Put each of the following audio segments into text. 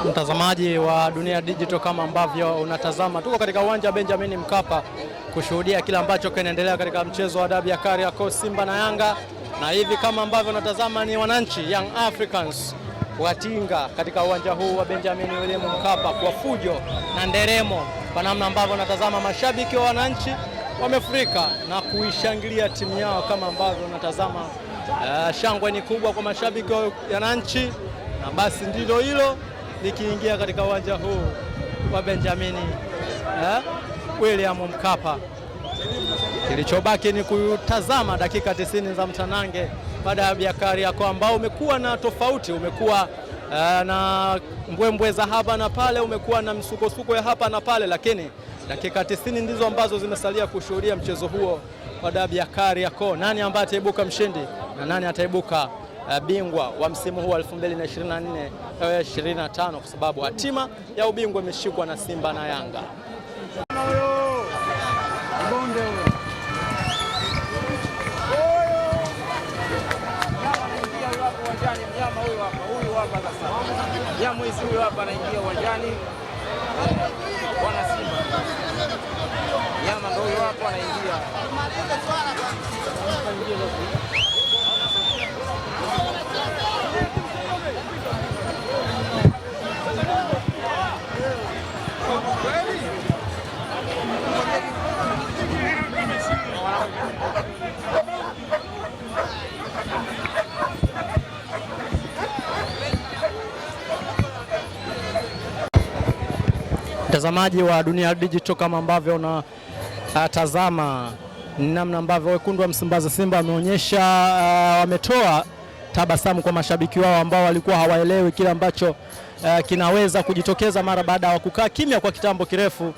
Mtazamaji wa Dunia Digital, kama ambavyo unatazama, tuko katika uwanja wa Benjamin Mkapa kushuhudia kile ambacho kinaendelea katika mchezo wa dabi ya Kariakoo, Simba na Yanga. Na hivi kama ambavyo unatazama ni wananchi Young Africans watinga katika uwanja huu wa Benjamin William Mkapa kwa fujo na nderemo, kwa namna ambavyo unatazama mashabiki wa wananchi wamefurika na kuishangilia timu yao. Kama ambavyo unatazama shangwe ni kubwa kwa mashabiki wa wananchi, na basi ndilo hilo likiingia katika uwanja huu wa Benjamin William Mkapa. Kilichobaki ni kutazama dakika 90 za mtanange baada ya Kariakoo ambao umekuwa na tofauti, umekuwa na mbwembwe za hapa na pale, umekuwa na msukosuko ya hapa na pale, lakini dakika 90 ndizo ambazo zimesalia kushuhudia mchezo huo wa dabi ya Kariakoo. Nani ambaye ataibuka mshindi na nani ataibuka bingwa wa msimu huu 2024-2025, kwa sababu hatima ya ubingwa imeshikwa na Simba na Yanga. Huyu hapa anaingia uwanjani, bwana Simba. Nyama ndio huyo hapo anaingia. Mtazamaji wa Dunia Digital, kama ambavyo unatazama namna ambavyo wekundu wa Msimbazi Simba wameonyesha, wametoa tabasamu kwa mashabiki wao ambao walikuwa hawaelewi kile ambacho kinaweza kujitokeza mara baada ya kukaa kimya kwa kitambo kirefu,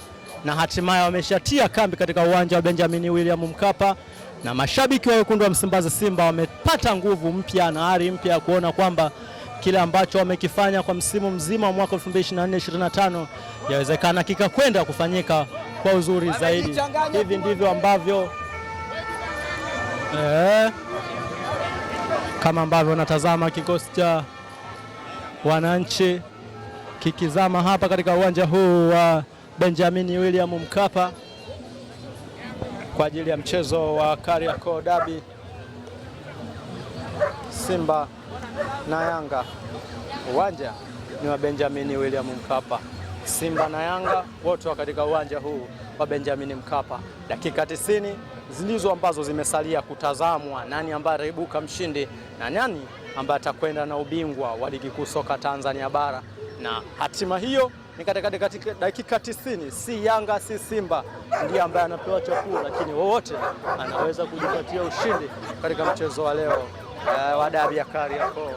na hatimaye wameshatia kambi katika uwanja wa Benjamin William Mkapa, na mashabiki wa wekundu wa Msimbazi Simba wamepata nguvu mpya na ari mpya ya kuona kwamba kile ambacho wamekifanya kwa msimu mzima wa mwaka 2024-2025 yawezekana kikakwenda kufanyika kwa uzuri zaidi. Hivi ndivyo ambavyo kama ambavyo natazama kikosi cha wananchi kikizama hapa katika uwanja huu wa Benjamin William Mkapa kwa ajili ya mchezo wa Kariakoo Derby, Simba na Yanga. Uwanja ni wa Benjamin William Mkapa. Simba na Yanga wote wa katika uwanja huu wa Benjamin Mkapa. Dakika 90 zilizo ambazo zimesalia kutazamwa nani ambaye ataibuka mshindi na nani ambaye atakwenda na ubingwa wa ligi kuu soka Tanzania bara, na hatima hiyo ni katika dakika 90. Si Yanga si Simba ndiye ambaye anapewa chakula, lakini wowote anaweza kujipatia ushindi katika mchezo wa leo wa dabi ya Kariakoo.